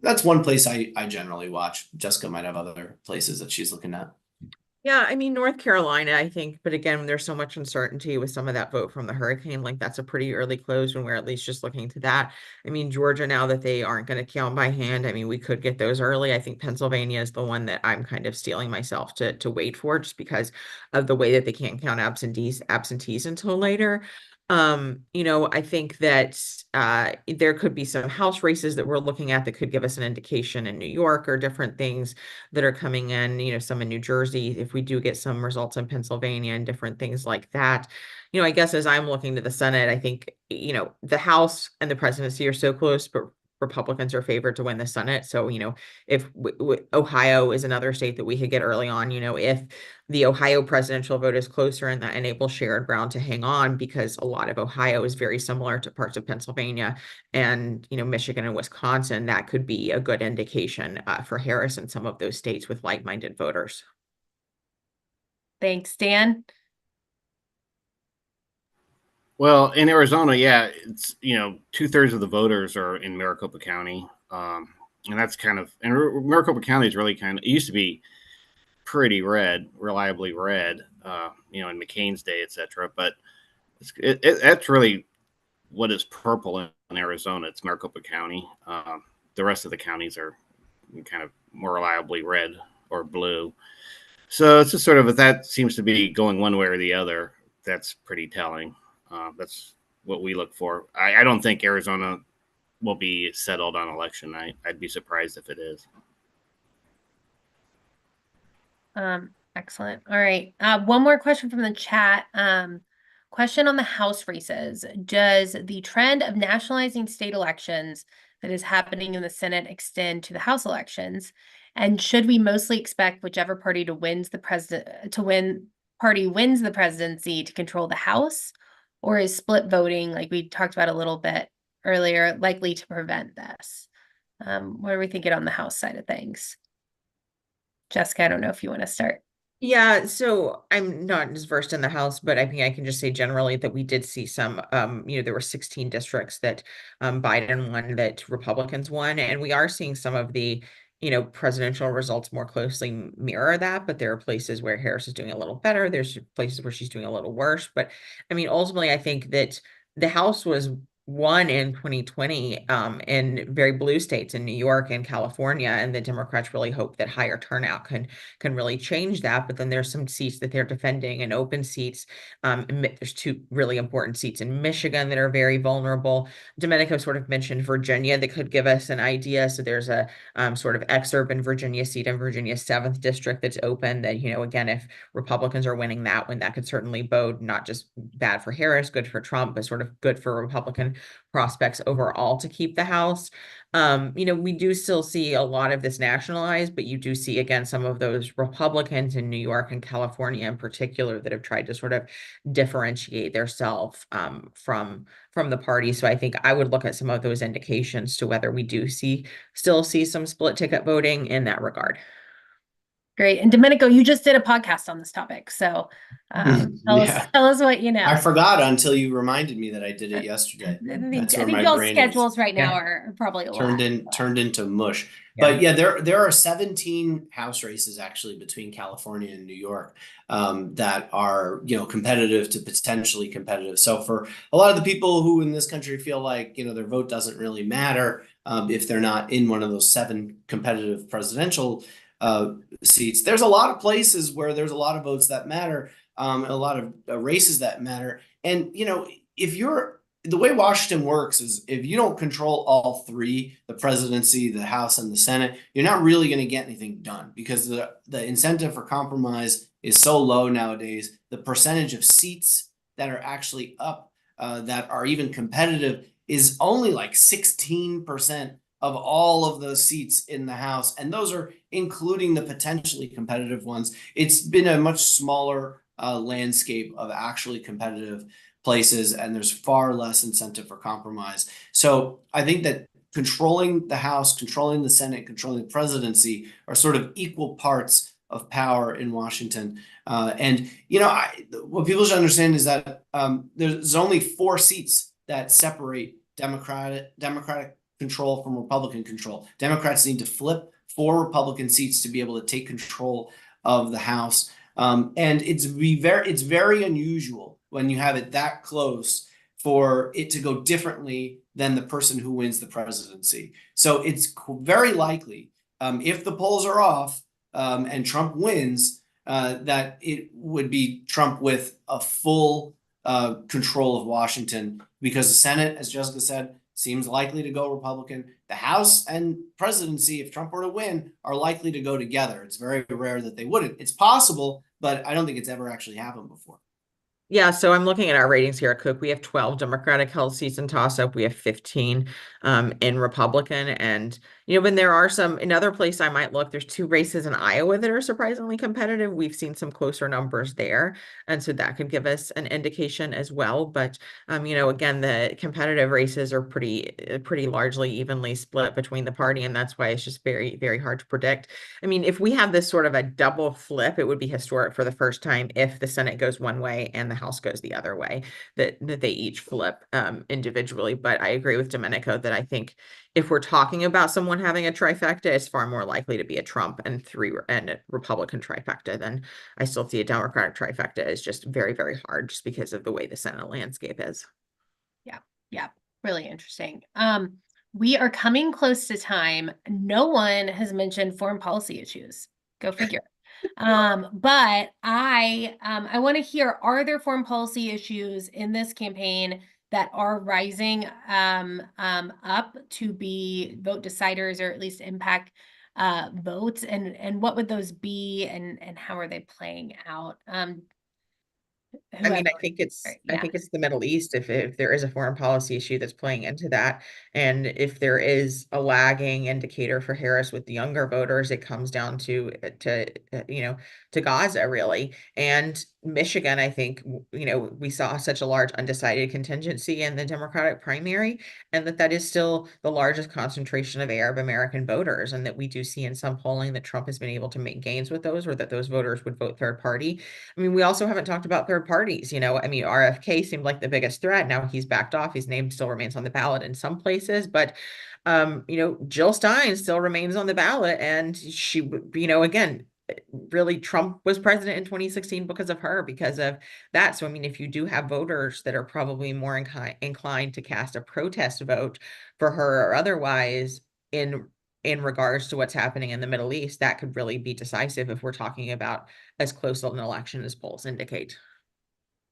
that's one place I generally watch. Jessica might have other places that she's looking at. Yeah, I mean, North Carolina, I think, but again, there's so much uncertainty with some of that vote from the hurricane. Like, that's a pretty early close when we're at least just looking to that. I mean, Georgia, now that they aren't going to count by hand, I mean, we could get those early. I think Pennsylvania is the one that I'm kind of stealing myself to wait for, just because of the way that they can't count absentees until later. I think that there could be some House races that we're looking at that could give us an indication in New York, or different things that are coming in, some in New Jersey, if we do get some results in Pennsylvania and different things like that. I guess as I'm looking to the Senate, I think, the House and the presidency are so close, but Republicans are favored to win the Senate. So, if Ohio is another state that we could get early on, if the Ohio presidential vote is closer and that enables Sherrod Brown to hang on, because a lot of Ohio is very similar to parts of Pennsylvania and, Michigan and Wisconsin, that could be a good indication for Harris in some of those states with like-minded voters. Thanks, Dan. Well, in Arizona, yeah, it's 2/3 of the voters are in Maricopa County, and that's and Maricopa County is really it used to be pretty red, reliably red, in McCain's day, etc. But that's really what is purple in Arizona. It's Maricopa County. The rest of the counties are kind of more reliably red or blue. So it's just sort of, if that seems to be going one way or the other, that's pretty telling. That's what we look for. I don't think Arizona will be settled on election night. I'd be surprised if it is. Excellent. All right. One more question from the chat. Question on the House races. Does the trend of nationalizing state elections that is happening in the Senate extend to the House elections? And should we mostly expect whichever party wins the presidency to control the House? Or is split voting, like we talked about a little bit earlier, likely to prevent this? What are we thinking on the House side of things? Jessica, I don't know if you want to start. Yeah, so I'm not as versed in the House, but I think I can just say generally that we did see some, there were 16 districts that Biden won, that Republicans won, and we are seeing some of the, presidential results more closely mirror that, but there are places where Harris is doing a little better. There's places where she's doing a little worse. But I mean, ultimately, I think that the House was won in 2020 in very blue states in New York and California, and the Democrats really hope that higher turnout can really change that. But then there's some seats that they're defending and open seats. There's 2 really important seats in Michigan that are very vulnerable. Domenico sort of mentioned Virginia that could give us an idea. So there's a sort of exurban Virginia seat in Virginia's 7th district that's open, that, again, if Republicans are winning that one, that could certainly bode not just bad for Harris, good for Trump, but sort of good for Republican prospects overall to keep the House. We do still see a lot of this nationalized, but you do see, again, some of those Republicans in New York and California in particular that have tried to sort of differentiate themselves from the party. So I think I would look at some of those indications to whether we do still see some split ticket voting in that regard. Great. And Domenico, you just did a podcast on this topic. So tell us what you know. I forgot until you reminded me that I did it yesterday. I think y'all's schedules right now are probably a lot. Turned into mush. Yeah. But yeah, there are 17 House races actually between California and New York that are, competitive to potentially competitive. So for a lot of the people who in this country feel like, their vote doesn't really matter if they're not in one of those 7 competitive presidential seats, there's a lot of places where there's a lot of votes that matter, a lot of races that matter. And, if the way Washington works is if you don't control all 3, the presidency, the House, and the Senate, you're not really going to get anything done, because the incentive for compromise is so low nowadays. The percentage of seats that are actually up that are even competitive is only like 16% of all of those seats in the House. And those are including the potentially competitive ones. It's been a much smaller landscape of actually competitive places, and there's far less incentive for compromise. So I think that controlling the House, controlling the Senate, controlling the presidency are sort of equal parts of power in Washington. And, what people should understand is that there's only 4 seats that separate Democratic control from Republican control. Democrats need to flip 4 Republican seats to be able to take control of the House. And it's very unusual when you have it that close for it to go differently than the person who wins the presidency. So it's very likely, if the polls are off and Trump wins, that it would be Trump with a full control of Washington, because the Senate, as Jessica said, seems likely to go Republican. The House and presidency, if Trump were to win, are likely to go together. It's very rare that they wouldn't. It's possible, but I don't think it's ever actually happened before. Yeah, so I'm looking at our ratings here at Cook. We have 12 Democratic held seats in toss-up. We have 15 in Republican. And, when there are some, another place I might look, there's 2 races in Iowa that are surprisingly competitive. We've seen some closer numbers there. And so that could give us an indication as well. But, again, the competitive races are pretty largely evenly split between the party. And that's why it's just very, very hard to predict. I mean, if we have this sort of a double flip, it would be historic for the first time if the Senate goes one way and the House goes the other way, that they each flip individually. But I agree with Domenico that I think if we're talking about someone having a trifecta, it's far more likely to be a Trump and a Republican trifecta than I still see a Democratic trifecta is just very, very hard just because of the way the Senate landscape is. Yeah, really interesting. We are coming close to time. No one has mentioned foreign policy issues. Go figure. But I want to hear, are there foreign policy issues in this campaign that are rising up to be vote deciders or at least impact votes, and what would those be, and how are they playing out? I mean, Whoever. I Yeah. think it's the Middle East if there is a foreign policy issue that's playing into that. And if there is a lagging indicator for Harris with the younger voters, it comes down to Gaza really. And Michigan, I think, we saw such a large undecided contingency in the Democratic primary, and that is still the largest concentration of Arab American voters, and that we do see in some polling that Trump has been able to make gains with those, or that those voters would vote third party. I mean, we also haven't talked about third parties. I mean, RFK seemed like the biggest threat. Now he's backed off. His name still remains on the ballot in some places, but Jill Stein still remains on the ballot, and she, again, really Trump was president in 2016 because of her, because of that. So, I mean, if you do have voters that are probably more inclined to cast a protest vote for her or otherwise in regards to what's happening in the Middle East, that could really be decisive if we're talking about as close an election as polls indicate.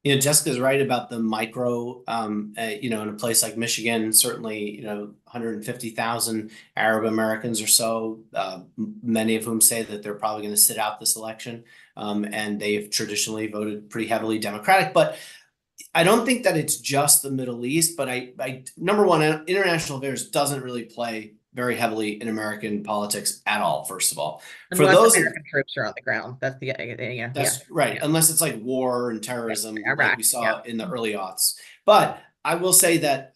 Jessica's right about the micro, in a place like Michigan, certainly, 150,000 Arab Americans or so, many of whom say that they're probably going to sit out this election. And they've traditionally voted pretty heavily Democratic. But I don't think that it's just the Middle East, but number one, international affairs doesn't really play very heavily in American politics at all, first of all. Unless American troops are on the ground. That's right. Yeah. Unless it's like war and terrorism, Iraq, like we saw in the early aughts. But I will say that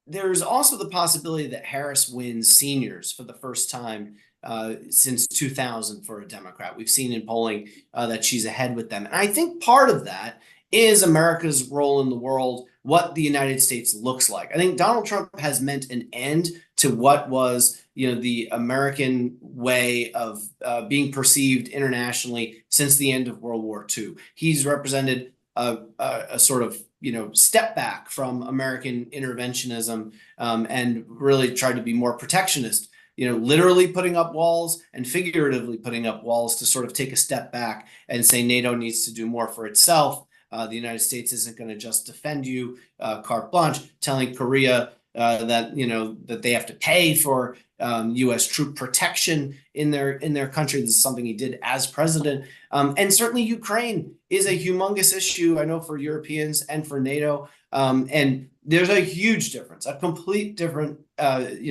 there's also the possibility that Harris wins seniors for the first time since 2000 for a Democrat. We've seen in polling that she's ahead with them. And I think part of that is America's role in the world, what the United States looks like. I think Donald Trump has meant an end to what was, the American way of being perceived internationally since the end of World War II. He's represented a sort of, step back from American interventionism and really tried to be more protectionist, literally putting up walls and figuratively putting up walls to sort of take a step back and say NATO needs to do more for itself. The United States isn't going to just defend you, carte blanche, telling Korea that they have to pay for U.S. troop protection in their country. This is something he did as president. And certainly Ukraine is a humongous issue, I know, for Europeans and for NATO. And there's a huge difference, a complete different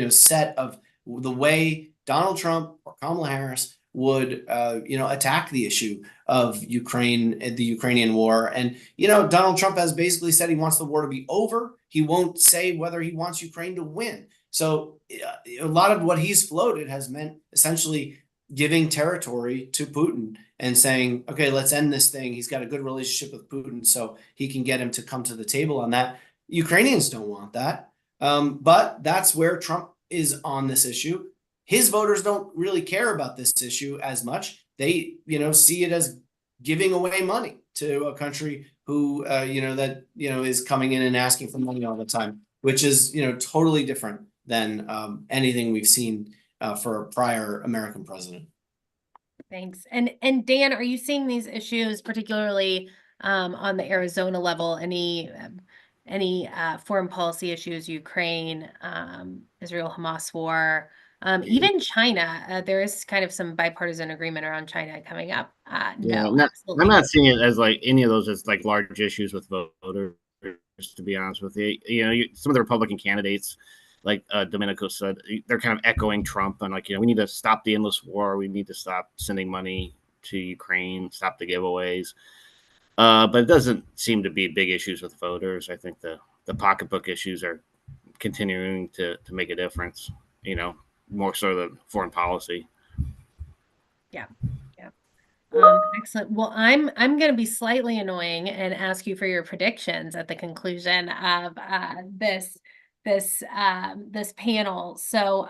set of the way Donald Trump or Kamala Harris would attack the issue of Ukraine, the Ukrainian war. And Donald Trump has basically said he wants the war to be over. He won't say whether he wants Ukraine to win. So a lot of what he's floated has meant essentially giving territory to Putin and saying, okay, let's end this thing. He's got a good relationship with Putin, so he can get him to come to the table on that. Ukrainians don't want that. But that's where Trump is on this issue. His voters don't really care about this issue as much. They, see it as giving away money to a country who, is coming in and asking for money all the time, which is, totally different than anything we've seen for a prior American president. Thanks. And Dan, are you seeing these issues particularly on the Arizona level? Any foreign policy issues, Ukraine, Israel-Hamas war, Even China, there is kind of some bipartisan agreement around China coming up. Yeah, No, absolutely I'm not. not seeing it as like any of those as like large issues with voters, to be honest with you. Some of the Republican candidates, like Domenico said, they're kind of echoing Trump and like, we need to stop the endless war. We need to stop sending money to Ukraine, stop the giveaways. But it doesn't seem to be big issues with voters. I think the pocketbook issues are continuing to make a difference, more so than foreign policy. Yeah. Yeah. Excellent. Well, I'm going to be slightly annoying and ask you for your predictions at the conclusion of this panel. So,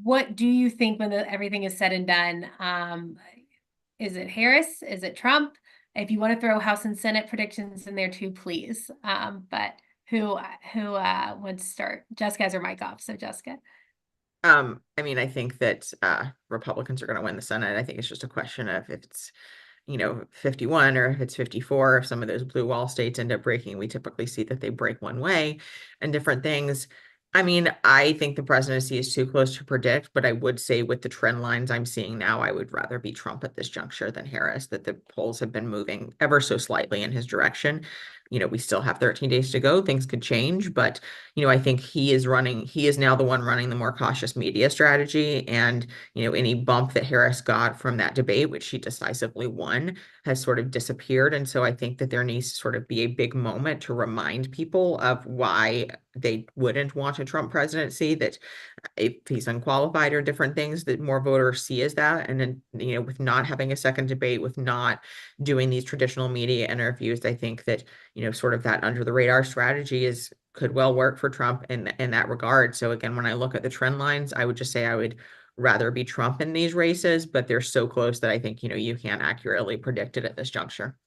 what do you think when everything is said and done? Is it Harris? Is it Trump? If you want to throw House and Senate predictions in there too, please. But who wants to start? Jessica has her mic off, so Jessica. I mean, I think that Republicans are going to win the Senate. I think it's just a question of if it's 51 or if it's 54. If some of those blue wall states end up breaking, we typically see that they break one way and different things. I mean, I think the presidency is too close to predict, but I would say with the trend lines I'm seeing now, I would rather be Trump at this juncture than Harris, that the polls have been moving ever so slightly in his direction. We still have 13 days to go. Things could change, but I think he is now the one running the more cautious media strategy. And, any bump that Harris got from that debate, which she decisively won, has sort of disappeared. And so I think that there needs to sort of be a big moment to remind people of why they wouldn't want a Trump presidency, that if he's unqualified or different things that more voters see as that. And then, with not having a second debate, with not doing these traditional media interviews, I think that, sort of that under the radar strategy could well work for Trump in that regard. So again, when I look at the trend lines, I would just say I would rather be Trump in these races, but they're so close that I think, you can't accurately predict it at this juncture.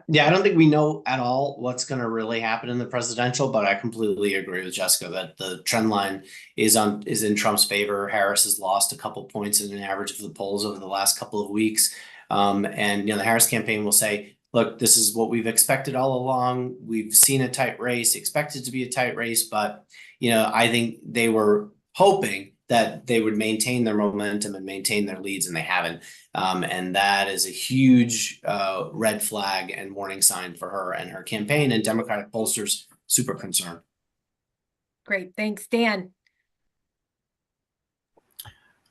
Yeah, I don't think we know at all what's going to really happen in the presidential, but I completely agree with Jessica that the trend line is in Trump's favor. Harris has lost a couple points in an average of the polls over the last couple of weeks. And the Harris campaign will say, look, this is what we've expected all along. We've seen a tight race, expected to be a tight race, but I think they were hoping that they would maintain their momentum and maintain their leads, and they haven't. And that is a huge red flag and warning sign for her and her campaign, and Democratic pollsters super concerned. Great. Thanks, Dan.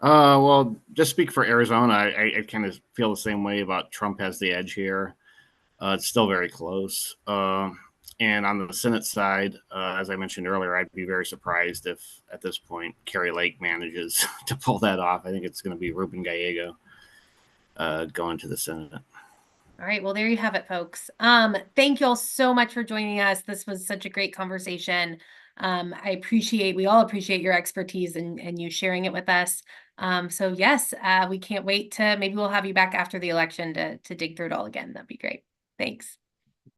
Well, just speak for Arizona. I kind of feel the same way about Trump has the edge here. It's still very close. And on the Senate side, as I mentioned earlier, I'd be very surprised if at this point Kari Lake manages to pull that off. I think it's going to be Ruben Gallego going to the Senate. All right. Well, there you have it, folks. Thank you all so much for joining us. This was such a great conversation. We all appreciate your expertise and you sharing it with us. So yes, we can't wait maybe we'll have you back after the election to dig through it all again. That'd be great. Thanks.